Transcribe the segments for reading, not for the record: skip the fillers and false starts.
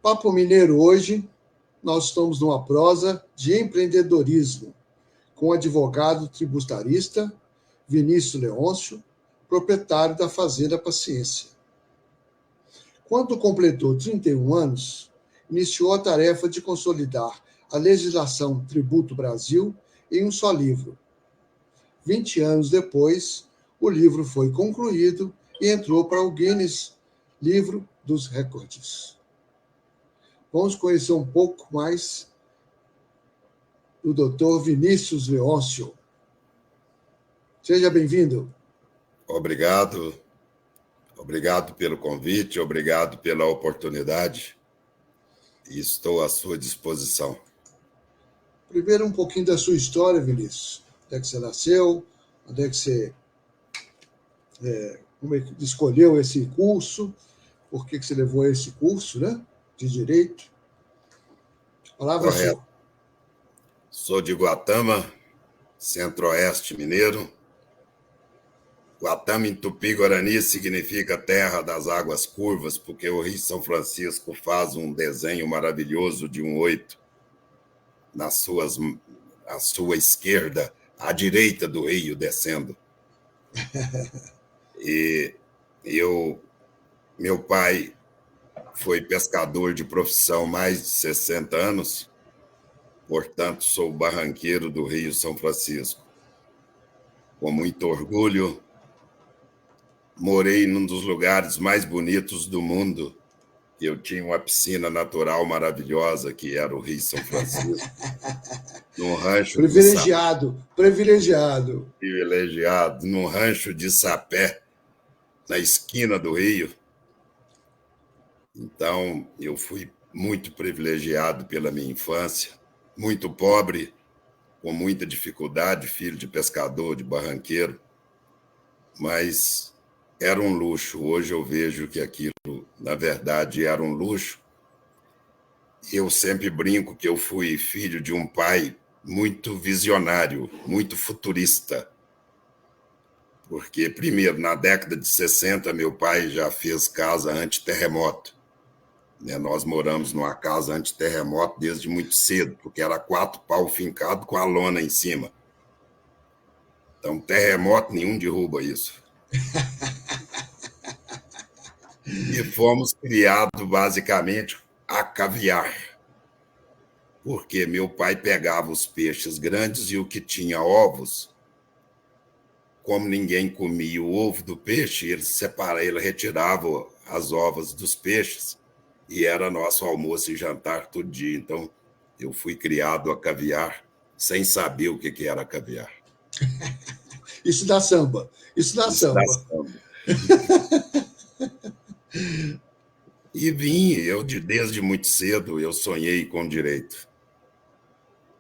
Papo Mineiro hoje, nós estamos numa prosa de empreendedorismo, com o advogado tributarista Vinícius Leôncio, proprietário da Fazenda Paciência. Quando completou 31 anos, iniciou a tarefa de consolidar a legislação Tributo Brasil em um só livro. 20 anos depois, o livro foi concluído e entrou para o Guinness Livro dos Recordes. Vamos conhecer um pouco mais do Dr. Vinícius Leôncio. Seja bem-vindo. Obrigado pelo convite, obrigado pela oportunidade e estou à sua disposição. Primeiro, um pouquinho da sua história, Vinícius. Onde é que você nasceu? Onde é que você como é que escolheu esse curso? Por que você levou esse curso, né? De Direito? A palavra é sua. Sou de Guatama, Centro-Oeste mineiro. Guatama em Tupi-Guarani significa terra das águas curvas, porque o Rio São Francisco faz um desenho maravilhoso de um 8 à sua esquerda, à direita do rio descendo. E meu pai foi pescador de profissão há mais de 60 anos, portanto sou barranqueiro do Rio São Francisco. Com muito orgulho, morei num dos lugares mais bonitos do mundo. Eu tinha uma piscina natural maravilhosa, que era o Rio São Francisco. Num rancho privilegiado, num rancho de sapé, na esquina do rio. Então, eu fui muito privilegiado pela minha infância, muito pobre, com muita dificuldade, filho de pescador, de barranqueiro, mas era um luxo. Hoje eu vejo que aquilo, na verdade, era um luxo. Eu sempre brinco que eu fui filho de um pai muito visionário, muito futurista. Porque, primeiro, na década de 60, meu pai já fez casa anti-terremoto. Nós moramos numa casa anti-terremoto desde muito cedo, porque era 4 pau fincado com a lona em cima. Então, terremoto nenhum derruba isso. E fomos criados, basicamente, a caviar. Porque meu pai pegava os peixes grandes e o que tinha ovos, como ninguém comia o ovo do peixe, ele retirava as ovas dos peixes e era nosso almoço e jantar todo dia. Então, eu fui criado a caviar sem saber o que era caviar. Isso dá samba. E desde muito cedo, eu sonhei com direito.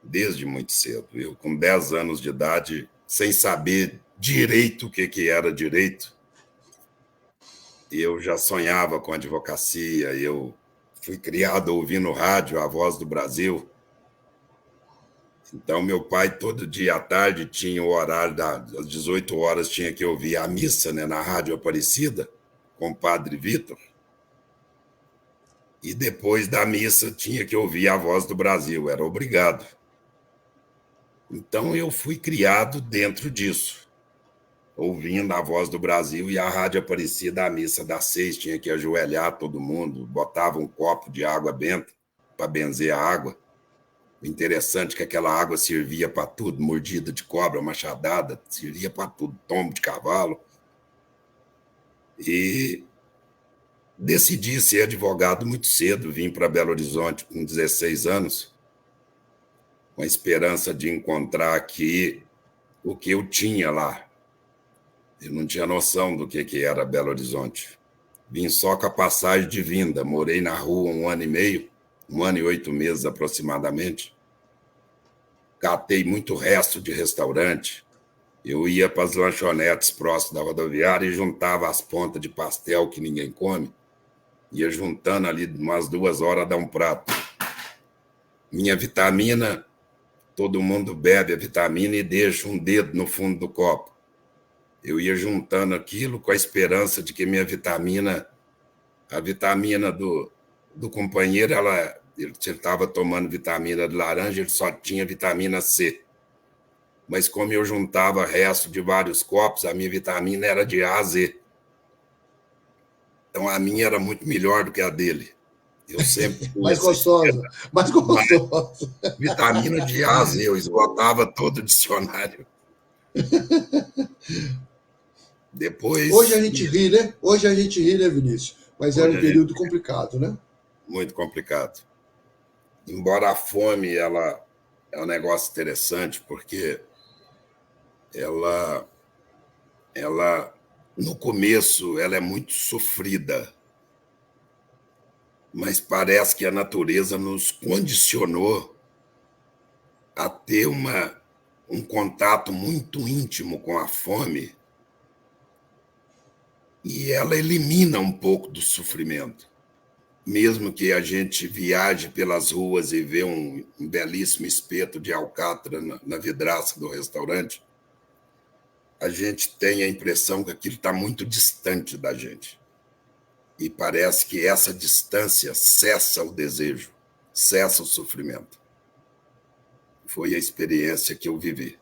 Desde muito cedo. Eu, com 10 anos de idade, sem saber direito o que era direito, eu já sonhava com advocacia. Eu fui criado ouvindo rádio, a Voz do Brasil. Então, meu pai, todo dia à tarde, tinha o horário das 18 horas, tinha que ouvir a missa, né, na Rádio Aparecida, com o Padre Vitor. E depois da missa, tinha que ouvir a Voz do Brasil, era obrigado. Então, eu fui criado dentro disso, ouvindo a Voz do Brasil e a Rádio Aparecida, a missa das 6, tinha que ajoelhar todo mundo, botava um copo de água benta para benzer a água. O interessante é que aquela água servia para tudo, mordida de cobra, machadada, servia para tudo, tombo de cavalo. E decidi ser advogado muito cedo, vim para Belo Horizonte com 16 anos, com a esperança de encontrar aqui o que eu tinha lá. Eu não tinha noção do que era Belo Horizonte. Vim só com a passagem de vinda, morei na rua 1 ano e meio, 1 ano e 8 meses aproximadamente. Catei muito resto de restaurante. Eu ia para as lanchonetes próximas da rodoviária e juntava as pontas de pastel que ninguém come. Ia juntando ali umas 2 horas, dá um prato. Minha vitamina, todo mundo bebe a vitamina e deixa um dedo no fundo do copo. Eu ia juntando aquilo com a esperança de que minha vitamina, a vitamina do companheiro, ele estava tomando vitamina de laranja, ele só tinha vitamina C. Mas como eu juntava resto de vários copos, a minha vitamina era de A a Z. Então a minha era muito melhor do que a dele. Eu sempre fui Mais essa gostosa, mais gostosa. vitamina de A a Z, eu esgotava todo o dicionário. Hoje Depois, a gente ri, né? Hoje a gente ri, né, Vinícius? Mas era hoje um a gente período complicado, né? muito complicado. Embora a fome ela é um negócio interessante, porque ela no começo ela é muito sofrida, mas parece que a natureza nos condicionou a ter um contato muito íntimo com a fome, e ela elimina um pouco do sofrimento. Mesmo que a gente viaje pelas ruas e vê um belíssimo espeto de alcatra na vidraça do restaurante, a gente tem a impressão que aquilo está muito distante da gente. E parece que essa distância cessa o desejo, cessa o sofrimento. Foi a experiência que eu vivi.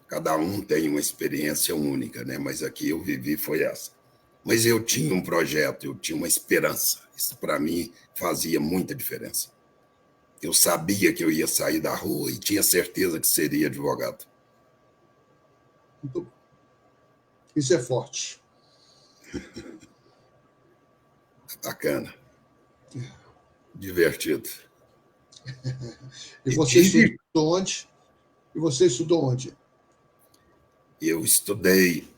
Cada um tem uma experiência única, né? Mas aqui eu vivi foi essa. Mas eu tinha um projeto, eu tinha uma esperança. Isso para mim fazia muita diferença. Eu sabia que eu ia sair da rua e tinha certeza que seria advogado. Muito bom. Isso é forte. Bacana. Divertido. E E você estudou tive. onde? E você estudou onde? Eu estudei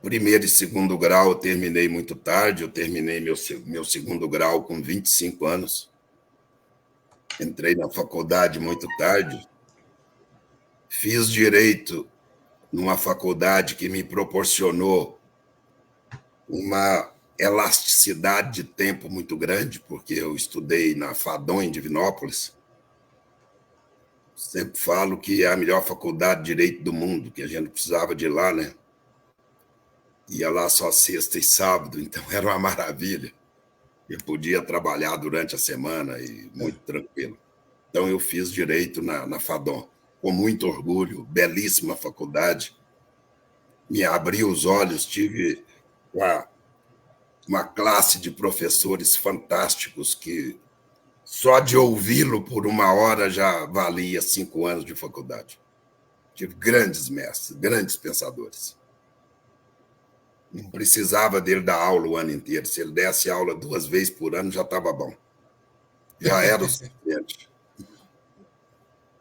primeiro e segundo grau, eu terminei muito tarde. Eu terminei meu segundo grau com 25 anos. Entrei na faculdade muito tarde. Fiz direito numa faculdade que me proporcionou uma elasticidade de tempo muito grande, porque eu estudei na FADOM, em Divinópolis. Sempre falo que é a melhor faculdade de direito do mundo, que a gente precisava de ir lá, né? Ia lá só sexta e sábado, então era uma maravilha. Eu podia trabalhar durante a semana e muito tranquilo. Então eu fiz direito na FADOM, com muito orgulho, belíssima faculdade. Me abriu os olhos, tive uma classe de professores fantásticos que só de ouvi-lo por uma hora já valia 5 anos de faculdade. Tive grandes mestres, grandes pensadores. Não precisava dele dar aula o ano inteiro. Se ele desse aula 2 vezes por ano, já estava bom. Já era o suficiente.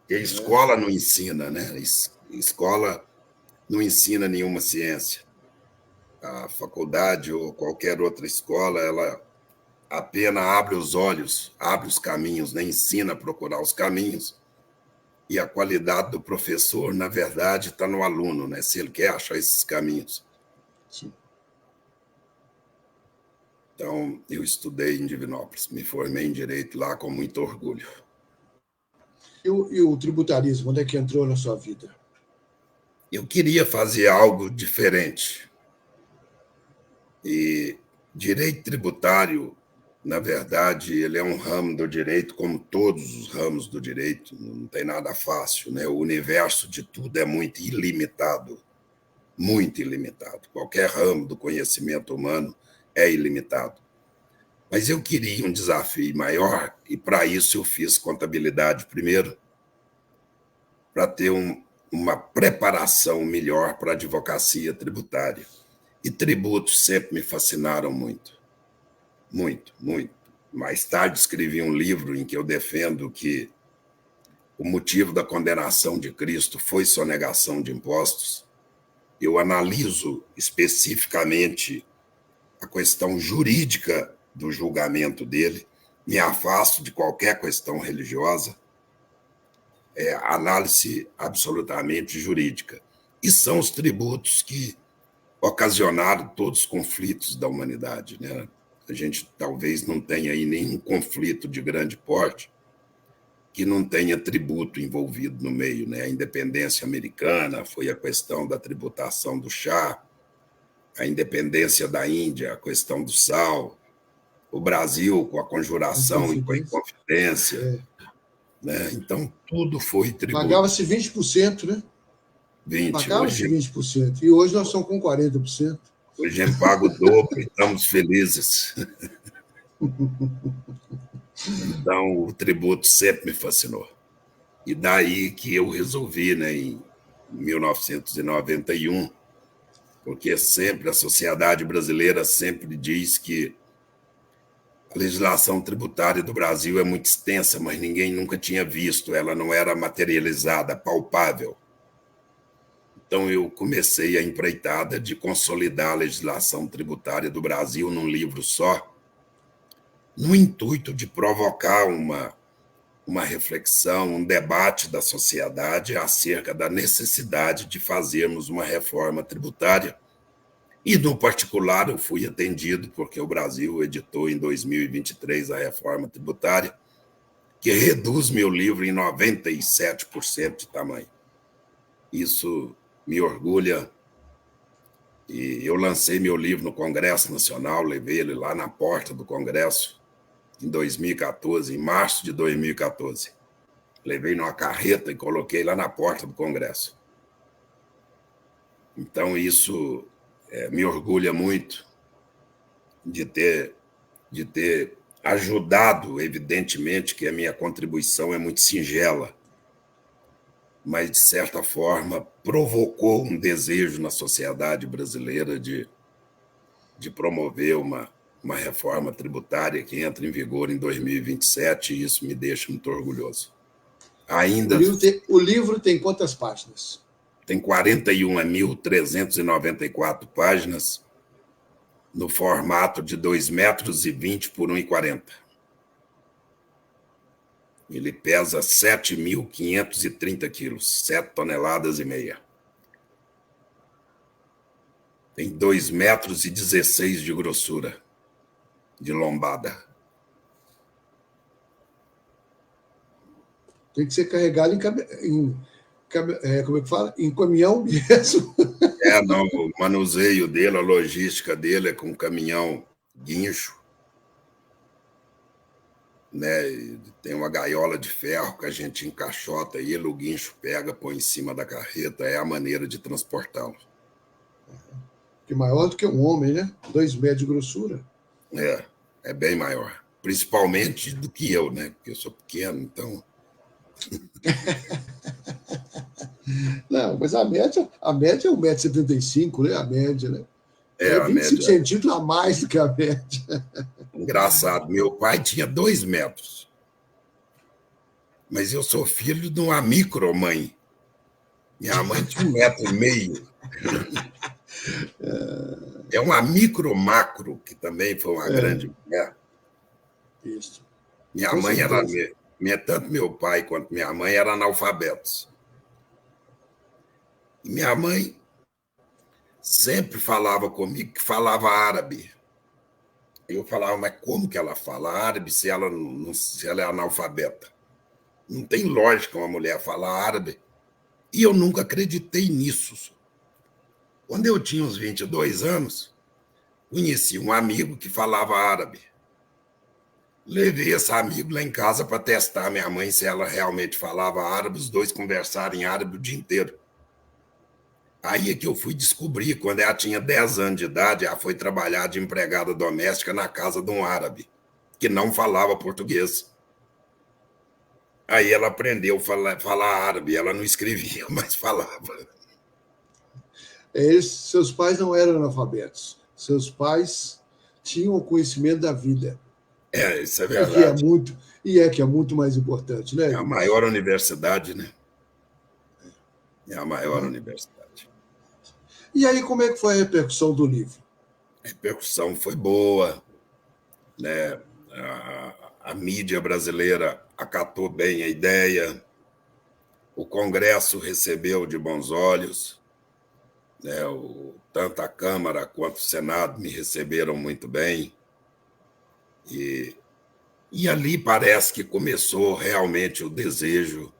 E a escola não ensina, né? Escola não ensina nenhuma ciência. A faculdade ou qualquer outra escola, ela apenas abre os olhos, abre os caminhos, né? Ensina a procurar os caminhos. E a qualidade do professor, na verdade, está no aluno, né? Se ele quer achar esses caminhos. Sim. Então, eu estudei em Divinópolis, me formei em Direito lá com muito orgulho. E o tributarismo, onde é que entrou na sua vida? Eu queria fazer algo diferente. E direito tributário, na verdade, ele é um ramo do direito, como todos os ramos do direito, não tem nada fácil, né? O universo de tudo é muito ilimitado, muito ilimitado. Qualquer ramo do conhecimento humano é ilimitado. Mas eu queria um desafio maior e, para isso, eu fiz contabilidade primeiro, para ter uma preparação melhor para a advocacia tributária. E tributos sempre me fascinaram muito, muito, muito. Mais tarde escrevi um livro em que eu defendo que o motivo da condenação de Cristo foi sonegação de impostos. Eu analiso especificamente a questão jurídica do julgamento dele, me afasto de qualquer questão religiosa, análise absolutamente jurídica. E são os tributos que ocasionaram todos os conflitos da humanidade, né? A gente talvez não tenha aí nenhum conflito de grande porte que não tenha tributo envolvido no meio, né? A independência americana foi a questão da tributação do chá, a independência da Índia, a questão do sal, o Brasil com a conjuração e com a inconfidência. Né? Então, tudo foi tributo. Pagava-se 20%, né? 20%. Pagava-se 20%. E hoje nós estamos com 40%. Hoje a gente paga o dobro e estamos felizes. Então, o tributo sempre me fascinou. E daí que eu resolvi, né, em 1991, porque sempre a sociedade brasileira sempre diz que a legislação tributária do Brasil é muito extensa, mas ninguém nunca tinha visto, ela não era materializada, palpável. Então eu comecei a empreitada de consolidar a legislação tributária do Brasil num livro só, no intuito de provocar uma reflexão, um debate da sociedade acerca da necessidade de fazermos uma reforma tributária. E, no particular, eu fui atendido porque o Brasil editou em 2023 a reforma tributária, que reduz meu livro em 97% de tamanho. Isso me orgulha. E eu lancei meu livro no Congresso Nacional, levei ele lá na porta do Congresso em 2014, em março de 2014. Levei numa carreta e coloquei lá na porta do Congresso. Então, isso me orgulha muito de ter ajudado, evidentemente que a minha contribuição é muito singela, mas, de certa forma, provocou um desejo na sociedade brasileira de promover uma reforma tributária que entra em vigor em 2027, e isso me deixa muito orgulhoso. Ainda o livro tem quantas páginas? Tem 41.394 páginas, no formato de 2,20 metros por 1,40. Ele pesa 7.530 quilos, 7 toneladas e meia. Tem 2,16 metros de grossura, de lombada. Tem que ser carregado como é que fala? Em caminhão mesmo. Não, o manuseio dele, a logística dele é com caminhão guincho, né? Tem uma gaiola de ferro que a gente encaixota ele, o guincho pega, põe em cima da carreta, é a maneira de transportá-lo. Que maior do que um homem, né? 2 metros de grossura. É bem maior. Principalmente do que eu, né? Porque eu sou pequeno, então... Não, mas a média é 1,75 m, né? A média, né? É 25 centímetros a mais do que a média. Engraçado, meu pai tinha 2 metros. Mas eu sou filho de uma micromãe. Minha mãe tinha 1,5 m. É uma micro-macro, que também foi uma grande mulher. Isso. Minha mãe era... Tanto meu pai quanto minha mãe eram analfabetos. E minha mãe sempre falava comigo que falava árabe. Eu falava, mas como que ela fala árabe se ela é analfabeta? Não tem lógica uma mulher falar árabe. E eu nunca acreditei nisso. Quando eu tinha uns 22 anos, conheci um amigo que falava árabe. Levei esse amigo lá em casa para testar minha mãe se ela realmente falava árabe, os dois conversaram em árabe o dia inteiro. Aí é que eu fui descobrir, quando ela tinha 10 anos de idade, ela foi trabalhar de empregada doméstica na casa de um árabe, que não falava português. Aí ela aprendeu a falar árabe, ela não escrevia, mas falava. Seus pais não eram analfabetos, seus pais tinham o conhecimento da vida. Isso é verdade. Que é muito mais importante, né? É a maior universidade, né? É a maior universidade. E aí, como é que foi a repercussão do livro? A repercussão foi boa, né? A mídia brasileira acatou bem a ideia, o Congresso recebeu de bons olhos, né? Tanto a Câmara quanto o Senado me receberam muito bem. E ali parece que começou realmente o desejo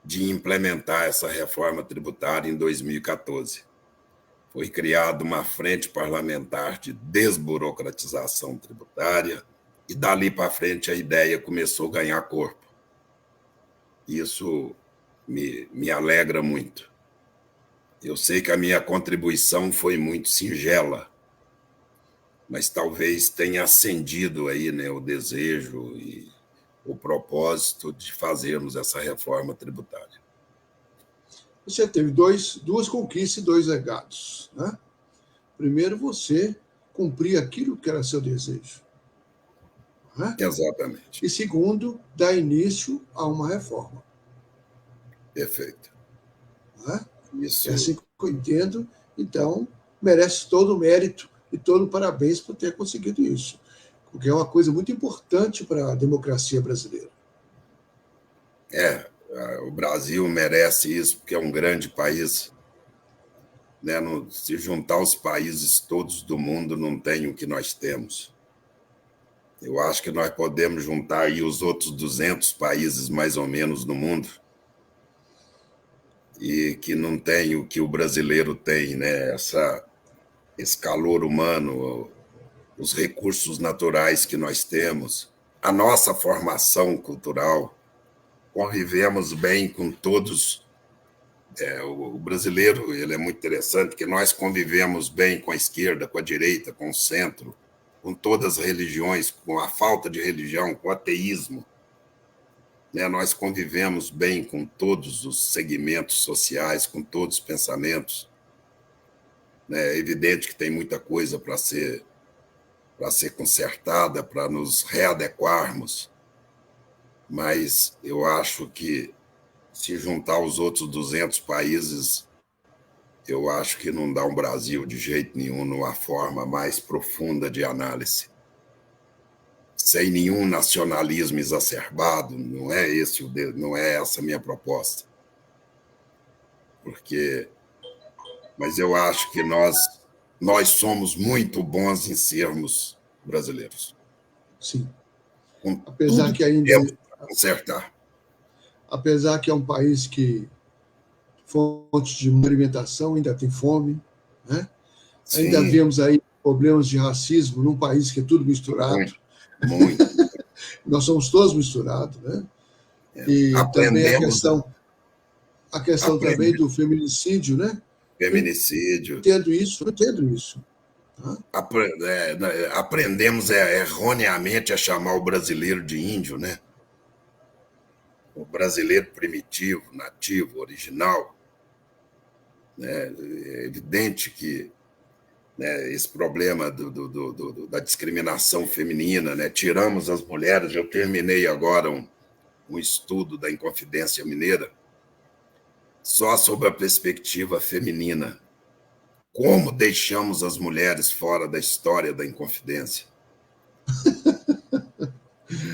de implementar essa reforma tributária em 2014. foi criada uma frente parlamentar de desburocratização tributária e, dali para frente, a ideia começou a ganhar corpo. Isso me alegra muito. Eu sei que a minha contribuição foi muito singela, mas talvez tenha acendido aí, né, o desejo e o propósito de fazermos essa reforma tributária. Você teve duas conquistas e dois legados, né? Primeiro, você cumprir aquilo que era seu desejo, né? Exatamente. E segundo, dar início a uma reforma. Perfeito. Né? Isso. É assim que eu entendo. Então, merece todo o mérito e todo o parabéns por ter conseguido isso, porque é uma coisa muito importante para a democracia brasileira. O Brasil merece isso, porque é um grande país. Né? Se juntar os países todos do mundo, não tem o que nós temos. Eu acho que nós podemos juntar aí os outros 200 países, mais ou menos, no mundo, e que não tem o que o brasileiro tem, né? Esse calor humano, os recursos naturais que nós temos, a nossa formação cultural. Convivemos bem com todos. O brasileiro, ele é muito interessante, porque nós convivemos bem com a esquerda, com a direita, com o centro, com todas as religiões, com a falta de religião, com o ateísmo. Né? Nós convivemos bem com todos os segmentos sociais, com todos os pensamentos. É evidente que tem muita coisa para ser consertada, para nos readequarmos, mas eu acho que, se juntar os outros 200 países, eu acho que não dá um Brasil de jeito nenhum, numa forma mais profunda de análise. Sem nenhum nacionalismo exacerbado, não é essa a minha proposta. Mas eu acho que nós somos muito bons em sermos brasileiros. Sim. Com Apesar tudo que ainda temos para consertar. Apesar que é um país que fonte de alimentação ainda tem fome, né? Ainda vemos aí problemas de racismo num país que é tudo misturado. Muito. Nós somos todos misturados, né? E também a questão também do feminicídio, né? Feminicídio. Eu entendo isso. Tá? Aprendemos erroneamente a chamar o brasileiro de índio, né? O brasileiro primitivo, nativo, original. Né? É evidente que, né, esse problema da discriminação feminina, né? Tiramos as mulheres. Eu terminei agora um estudo da Inconfidência Mineira só sobre a perspectiva feminina. Como deixamos as mulheres fora da história da Inconfidência?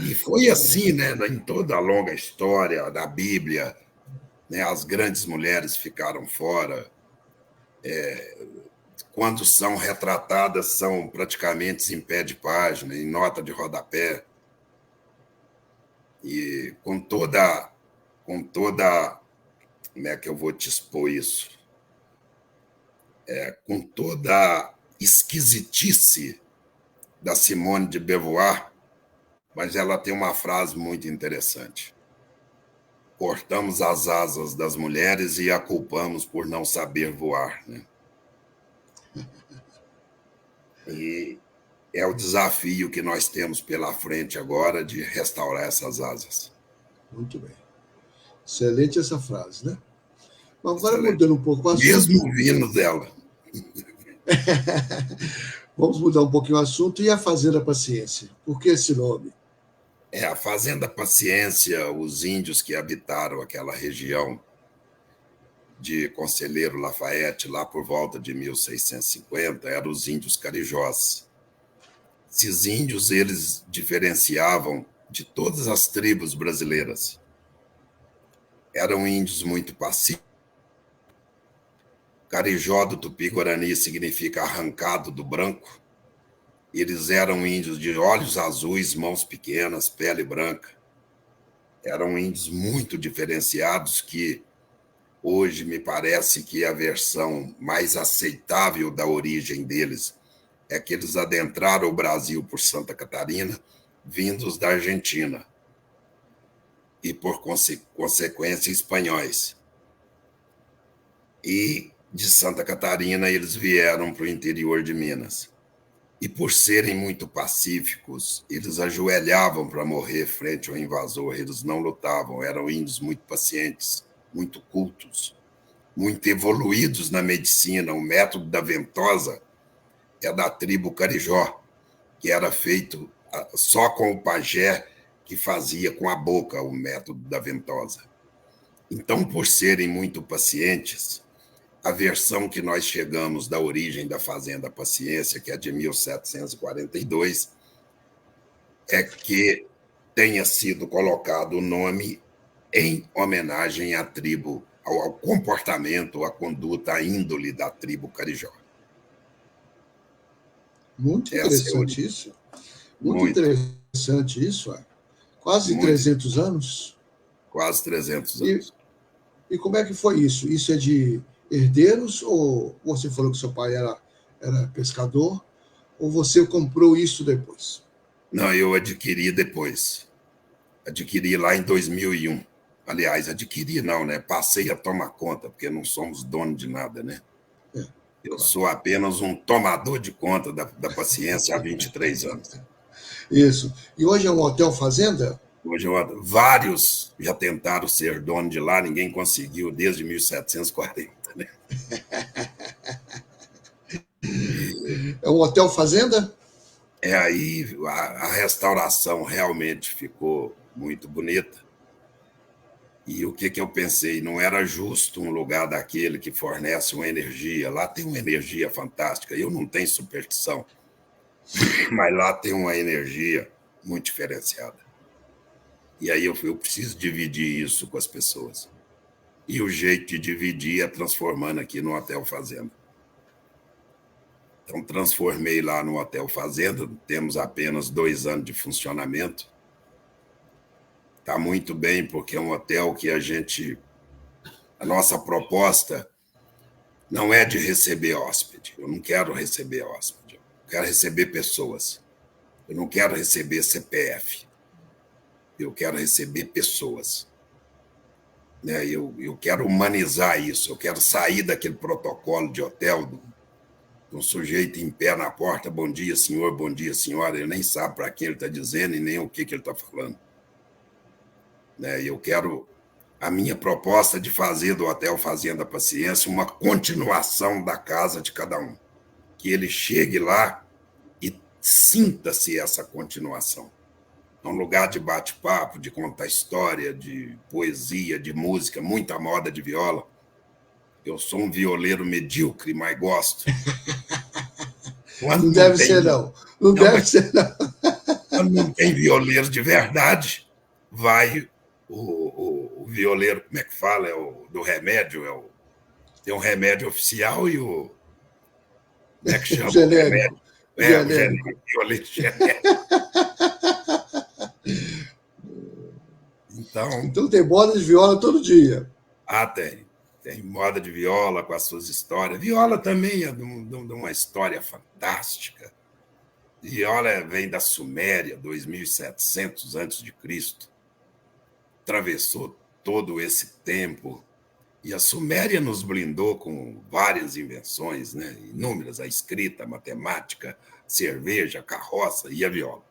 E foi assim, né? Em toda a longa história da Bíblia, né? As grandes mulheres ficaram fora. Quando são retratadas, são praticamente em pé de página, em nota de rodapé. E com toda, como é que eu vou te expor isso? Com toda a esquisitice da Simone de Beauvoir, mas ela tem uma frase muito interessante. Cortamos as asas das mulheres e a culpamos por não saber voar. Né? E é o desafio que nós temos pela frente agora de restaurar essas asas. Muito bem. Excelente essa frase, né? Mas agora, mudando um pouco o assunto... Mesmo vindo dela. Vamos mudar um pouquinho o assunto. E a Fazenda Paciência? Por que esse nome? A Fazenda Paciência, os índios que habitaram aquela região de Conselheiro Lafayette, lá por volta de 1650, eram os índios carijós. Esses índios, eles diferenciavam de todas as tribos brasileiras. Eram índios muito pacíficos. Carijó do Tupi-Guarani significa arrancado do branco. Eles eram índios de olhos azuis, mãos pequenas, pele branca. Eram índios muito diferenciados que hoje me parece que a versão mais aceitável da origem deles é que eles adentraram o Brasil por Santa Catarina, vindos da Argentina, e por consequência espanhóis. E de Santa Catarina eles vieram para o interior de Minas. E por serem muito pacíficos, eles ajoelhavam para morrer frente ao invasor, eles não lutavam, eram índios muito pacientes, muito cultos, muito evoluídos na medicina. O método da ventosa é da tribo Carijó, que era feito só com o pajé, que fazia com a boca o método da ventosa. Então, por serem muito pacientes, a versão que nós chegamos da origem da Fazenda Paciência, que é de 1742, é que tenha sido colocado o nome em homenagem à tribo, ao comportamento, à conduta, à índole da tribo Carijó. Muito interessante isso. Muito interessante isso. Quase muito. 300 anos. Quase 300 anos. E como é que foi isso? Isso é de herdeiros, ou você falou que seu pai era pescador, ou você comprou isso depois? Não, eu adquiri depois. Adquiri lá em 2001. Aliás, adquiri não, né? Passei a tomar conta, porque não somos donos de nada, né? Eu sou apenas um tomador de conta da paciência há 23 anos. Isso. E hoje é um hotel fazenda? Hoje vários já tentaram ser dono de lá, ninguém conseguiu desde 1740. Né? É um hotel fazenda? Aí a restauração realmente ficou muito bonita. E o que eu pensei? Não era justo um lugar daquele que fornece uma energia. Lá tem uma energia fantástica. Eu não tenho superstição, mas lá tem uma energia muito diferenciada. E aí eu preciso dividir isso com as pessoas. E o jeito de dividir é transformando aqui no Hotel Fazenda. Então, transformei lá no Hotel Fazenda, temos apenas 2 anos de funcionamento. Está muito bem, porque é um hotel que a nossa proposta não é de receber hóspede. Eu não quero receber hóspede. Eu quero receber pessoas. Eu não quero receber CPF. Eu quero receber pessoas. Eu quero humanizar isso. Eu quero sair daquele protocolo de hotel, um sujeito em pé na porta, bom dia, senhor, bom dia, senhora. Ele nem sabe para quem ele está dizendo e nem o que ele está falando. Eu quero a minha proposta de fazer do Hotel Fazenda Paciência uma continuação da casa de cada um. Que ele chegue lá e sinta-se essa continuação. É um lugar de bate-papo, de contar história, de poesia, de música, muita moda de viola. Eu sou um violeiro medíocre, mas gosto. Não deve ser, não. Não deve ser, não. Quando não tem violeiro de verdade, vai o violeiro, como é que fala? É o do remédio. Tem um remédio oficial e o... Como é que chama? Genérico. O genérico. Violeiro genérico. Então tem moda de viola todo dia. Tem. Tem moda de viola com as suas histórias. Viola também é de uma história fantástica. Viola vem da Suméria, 2700 a.C. Atravessou todo esse tempo. E a Suméria nos blindou com várias invenções, né? Inúmeras, a escrita, a matemática, cerveja, carroça e a viola.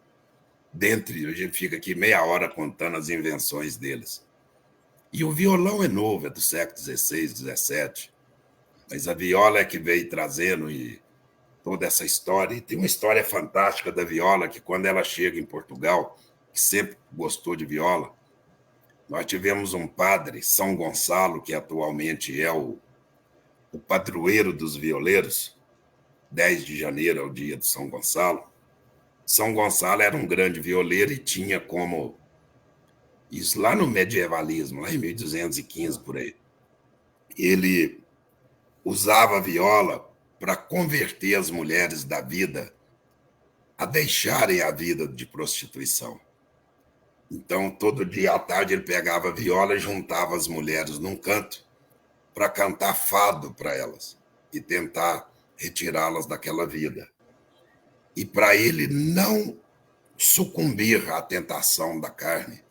A gente fica aqui meia hora contando as invenções deles. E o violão é novo, é do século XVI, XVII. Mas a viola é que veio trazendo toda essa história. E tem uma história fantástica da viola, que quando ela chega em Portugal, que sempre gostou de viola, nós tivemos um padre, São Gonçalo, que atualmente é o padroeiro dos violeiros. 10 de janeiro é o dia de São Gonçalo. São Gonçalo era um grande violeiro e tinha como... Isso lá no medievalismo, lá em 1215, por aí. Ele usava a viola para converter as mulheres da vida a deixarem a vida de prostituição. Então, todo dia à tarde, ele pegava a viola e juntava as mulheres num canto para cantar fado para elas e tentar retirá-las daquela vida. E para ele não sucumbir à tentação da carne,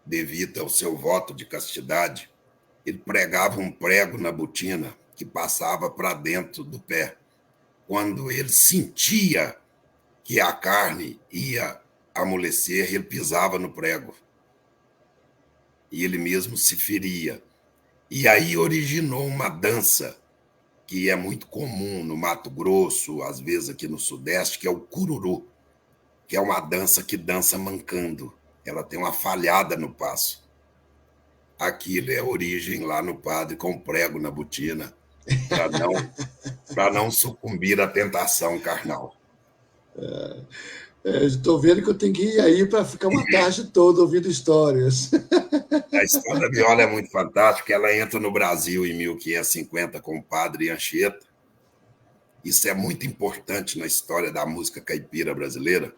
devido ao seu voto de castidade, ele pregava um prego na botina que passava para dentro do pé. Quando ele sentia que a carne ia amolecer, ele pisava no prego. E ele mesmo se feria. E aí originou uma dança que é muito comum no Mato Grosso, às vezes aqui no Sudeste, que é o cururu, que é uma dança que dança mancando. Ela tem uma falhada no passo. Aquilo é a origem lá no padre com prego na botina, para não sucumbir à tentação carnal. Estou vendo que eu tenho que ir aí para ficar uma tarde toda ouvindo histórias. A história da viola é muito fantástica. Ela entra no Brasil em 1550 com o padre Anchieta. Isso é muito importante na história da música caipira brasileira,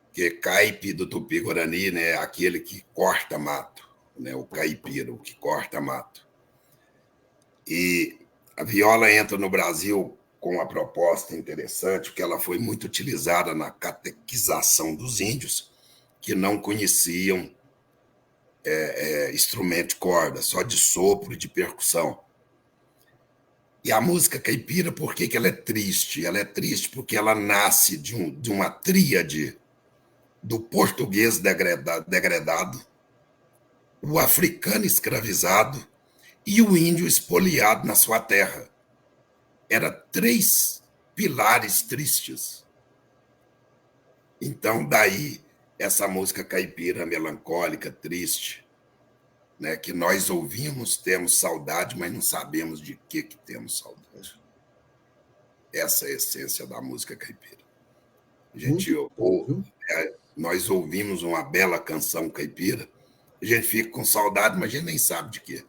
porque caipe do Tupi-Guarani, né, é aquele que corta mato, né, o caipira, o que corta mato. E a viola entra no Brasil com uma proposta interessante, porque ela foi muito utilizada na catequização dos índios, que não conheciam instrumento de corda, só de sopro e de percussão. E a música caipira, por que ela é triste? Ela é triste porque ela nasce de uma tríade do português degradado, o africano escravizado e o índio espoliado na sua terra. Era 3 pilares tristes. Então, daí, essa música caipira melancólica, triste, né, que nós ouvimos, temos saudade, mas não sabemos de que temos saudade. Essa é a essência da música caipira. Nós ouvimos uma bela canção caipira, a gente fica com saudade, mas a gente nem sabe de quê.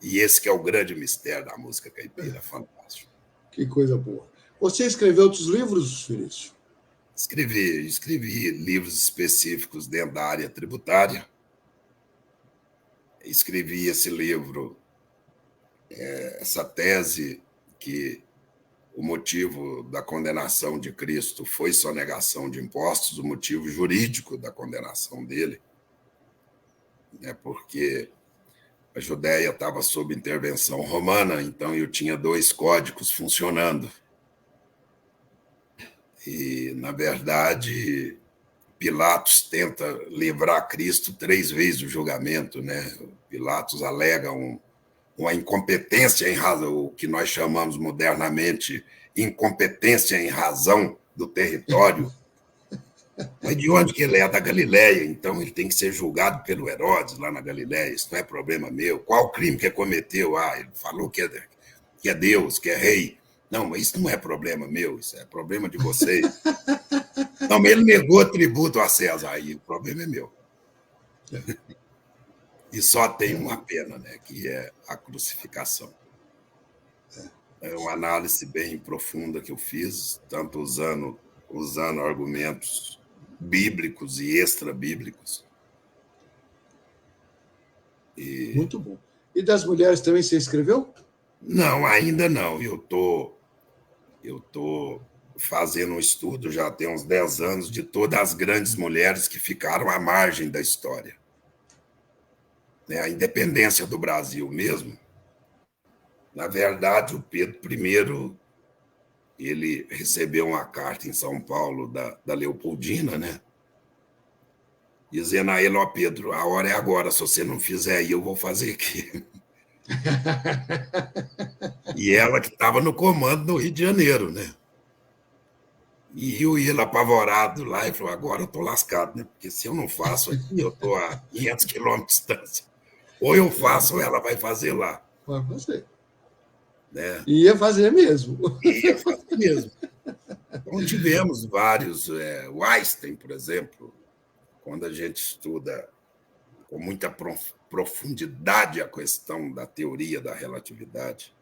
E esse que é o grande mistério da música caipira, fantástico. Que coisa boa. Você escreveu outros livros, Felício? Escrevi livros específicos dentro da área tributária. Escrevi esse livro, essa tese que o motivo da condenação de Cristo foi sonegação de impostos, o motivo jurídico da condenação dele, né, porque a Judéia estava sob intervenção romana, então eu tinha 2 códigos funcionando. E, na verdade, Pilatos tenta livrar Cristo 3 vezes do julgamento, né? Pilatos alega uma incompetência em razão, o que nós chamamos modernamente incompetência em razão do território. Mas de onde que ele é? Da Galileia, então ele tem que ser julgado pelo Herodes lá na Galileia, isso não é problema meu. Qual o crime que cometeu? Ele falou que é Deus, que é rei. Não, mas isso não é problema meu, isso é problema de vocês. Não, mas ele negou tributo a César, aí o problema é meu. E só tem uma pena, né, que é a crucificação. É uma análise bem profunda que eu fiz, tanto usando argumentos bíblicos e extra-bíblicos. Muito bom. E das mulheres também você escreveu? Não, ainda não. Eu tô fazendo um estudo, já tem uns 10 anos, de todas as grandes mulheres que ficaram à margem da história. Né? A independência do Brasil mesmo. Na verdade, o Pedro I, ele recebeu uma carta em São Paulo da Leopoldina, né? Dizendo a ele, Pedro, a hora é agora, se você não fizer aí, eu vou fazer aqui. E ela que estava no comando no Rio de Janeiro, né? E eu ia apavorado lá e falou, agora eu estou lascado, né? Porque se eu não faço aqui, eu estou a 500 quilômetros de distância. Ou eu faço ou ela vai fazer lá. Vai fazer. Né? Ia fazer mesmo. Ia fazer mesmo. Então, tivemos vários. O Einstein, por exemplo, quando a gente estuda com muita profundidade a questão da teoria da relatividade,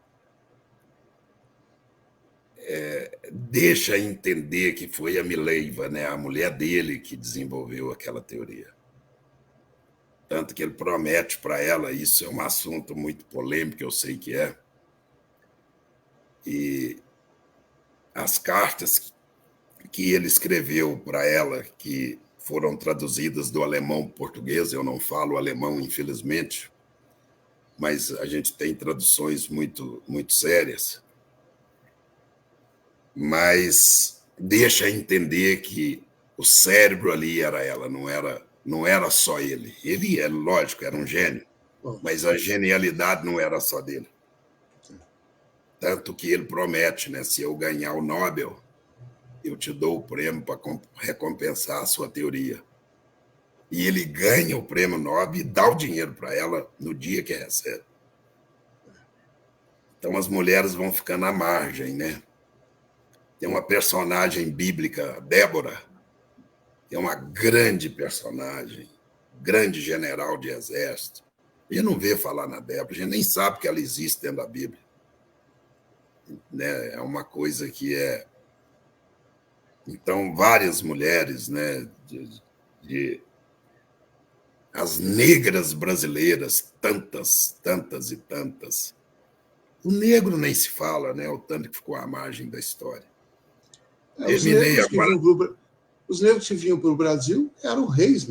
deixa entender que foi a Mileva, né, a mulher dele, que desenvolveu aquela teoria. tanto que ele promete para ela, isso é um assunto muito polêmico, eu sei que é, e as cartas que ele escreveu para ela, que foram traduzidas do alemão para o português, eu não falo alemão, infelizmente, mas a gente tem traduções muito, muito sérias, mas deixa entender que o cérebro ali era ela, não era só ele. Ele, é lógico, era um gênio, mas a genialidade não era só dele. Tanto que ele promete, né, se eu ganhar o Nobel, eu te dou o prêmio para recompensar a sua teoria. E ele ganha o prêmio Nobel e dá o dinheiro para ela no dia que recebe. Então as mulheres vão ficando à margem, né? Tem uma personagem bíblica, Débora, que é uma grande personagem, grande general de exército. A gente não vê falar na Débora, a gente nem sabe que ela existe dentro da Bíblia. Né? É uma coisa que é... Então, várias mulheres, né, as negras brasileiras, tantas, tantas e tantas. O negro nem se fala, né, o tanto que ficou à margem da história. Terminei agora. Os negros que vinham para o Brasil eram reis.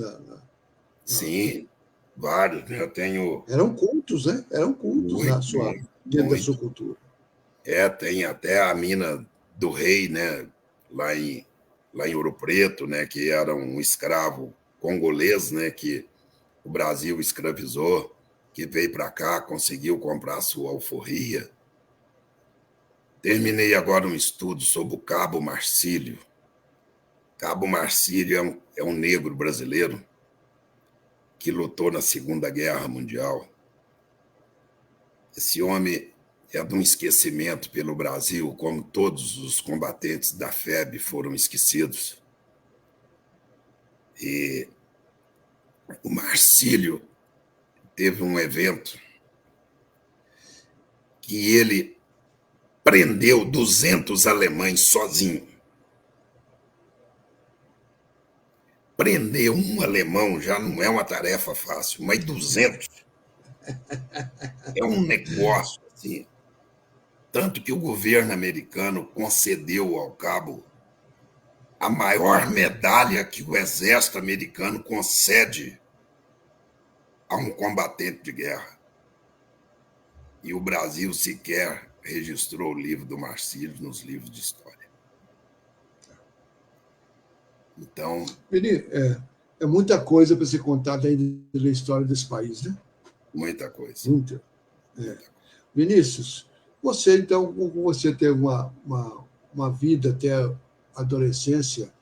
Sim, vários. Né? Eu tenho... Eram cultos, né? Eram cultos dentro da sua cultura. Tem até a mina do rei, né, lá em Ouro Preto, né, que era um escravo congolês, né, que o Brasil escravizou, que veio para cá, conseguiu comprar a sua alforria. Terminei agora um estudo sobre o Cabo Marcílio. Cabo Marcílio é um negro brasileiro que lutou na Segunda Guerra Mundial. Esse homem é de um esquecimento pelo Brasil, como todos os combatentes da FEB foram esquecidos. E o Marcílio teve um evento que ele prendeu 200 alemães sozinho. Prender um alemão já não é uma tarefa fácil, mas 200 é um negócio assim. Tanto que o governo americano concedeu ao cabo a maior medalha que o exército americano concede a um combatente de guerra. E o Brasil sequer registrou o livro do Marcílio nos livros de história. Então... Vini, é muita coisa para ser contada ainda da história desse país, né? Muita coisa. Muita. Vinícius, você, então, você teve uma vida até a adolescência,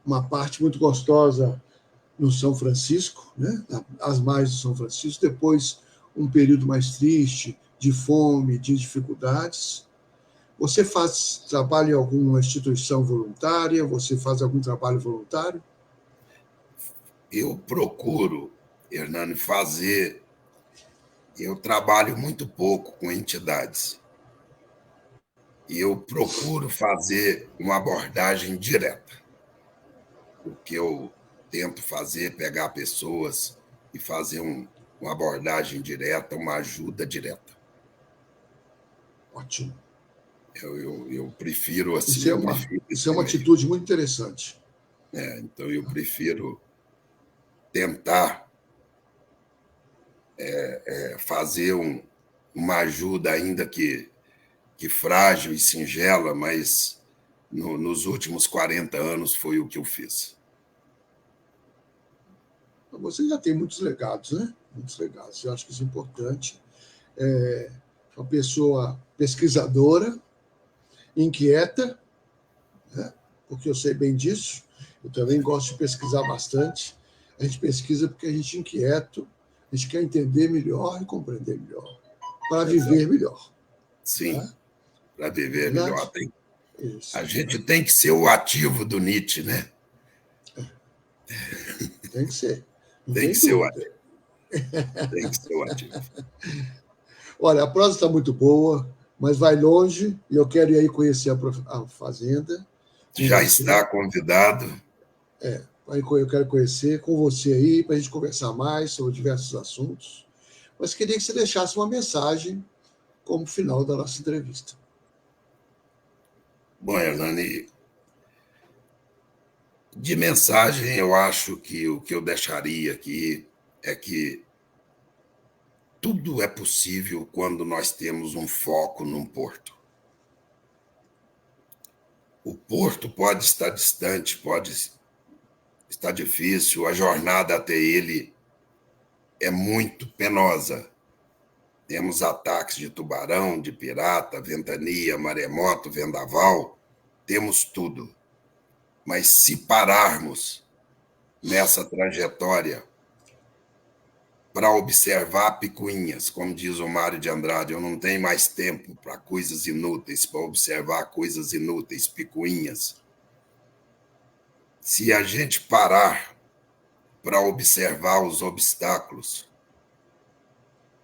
uma parte muito gostosa no São Francisco, né? As margens do São Francisco, depois um período mais triste, de fome, de dificuldades. Você faz trabalho em alguma instituição voluntária? Você faz algum trabalho voluntário? Eu procuro, Hernani, fazer... Eu trabalho muito pouco com entidades. E eu procuro fazer uma abordagem direta. O que eu tento fazer é pegar pessoas e fazer uma abordagem direta, uma ajuda direta. Ótimo. Eu prefiro assim. Isso é uma atitude muito interessante. Então, eu prefiro tentar fazer uma ajuda, ainda que frágil e singela, mas nos últimos 40 anos foi o que eu fiz. Você já tem muitos legados, né? Muitos legados. Eu acho que isso é importante. Uma pessoa pesquisadora, inquieta, né? Porque eu sei bem disso. Eu também gosto de pesquisar bastante. A gente pesquisa porque a gente é inquieto, a gente quer entender melhor e compreender melhor, para viver melhor. Sim, né? Para viver melhor. A gente tem que ser o ativo do Nietzsche, né? Tem que ser. Tem que ser o ativo. Tem que ser o ativo. Olha, a prosa está muito boa, mas vai longe e eu quero ir aí conhecer a fazenda. Já está convidado. Eu quero conhecer com você aí, para a gente conversar mais sobre diversos assuntos. Mas queria que você deixasse uma mensagem como final da nossa entrevista. Bom, Hernani, de mensagem, eu acho que o que eu deixaria aqui é que tudo é possível quando nós temos um foco num porto. O porto pode estar distante, pode estar difícil, a jornada até ele é muito penosa. Temos ataques de tubarão, de pirata, ventania, maremoto, vendaval, temos tudo. Mas se pararmos nessa trajetória para observar picuinhas, como diz o Mário de Andrade, eu não tenho mais tempo para coisas inúteis, para observar coisas inúteis, picuinhas. Se a gente parar para observar os obstáculos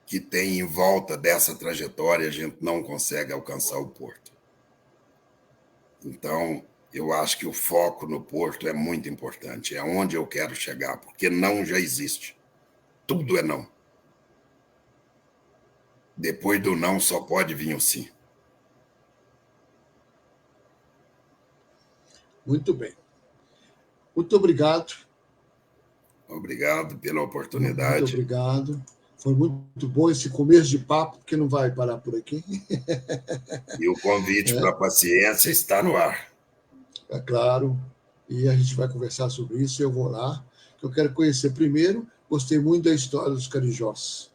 que tem em volta dessa trajetória, a gente não consegue alcançar o porto. Então, eu acho que o foco no porto é muito importante, é onde eu quero chegar, porque não já existe. Tudo é não. Depois do não só pode vir o sim. Muito bem. Muito obrigado. Obrigado pela oportunidade. Muito obrigado. Foi muito bom esse começo de papo, porque não vai parar por aqui. E o convite para a paciência está no ar. É claro. E a gente vai conversar sobre isso. Eu vou lá. Eu quero conhecer primeiro. Gostei muito da história dos carijós.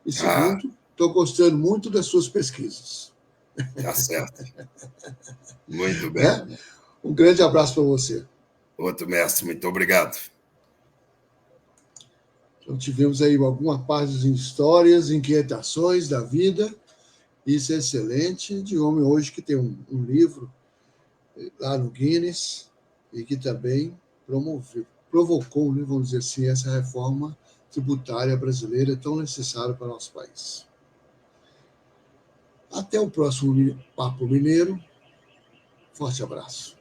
E segundo, estou gostando muito das suas pesquisas. Tá certo. Muito bem. Um grande abraço para você. Outro mestre, muito obrigado. Então, tivemos aí alguma parte de histórias, inquietações da vida. Isso é excelente, de homem hoje que tem um livro lá no Guinness e que também provocou, né, vamos dizer assim, essa reforma tributária brasileira tão necessária para o nosso país. Até o próximo Papo Mineiro. Forte abraço.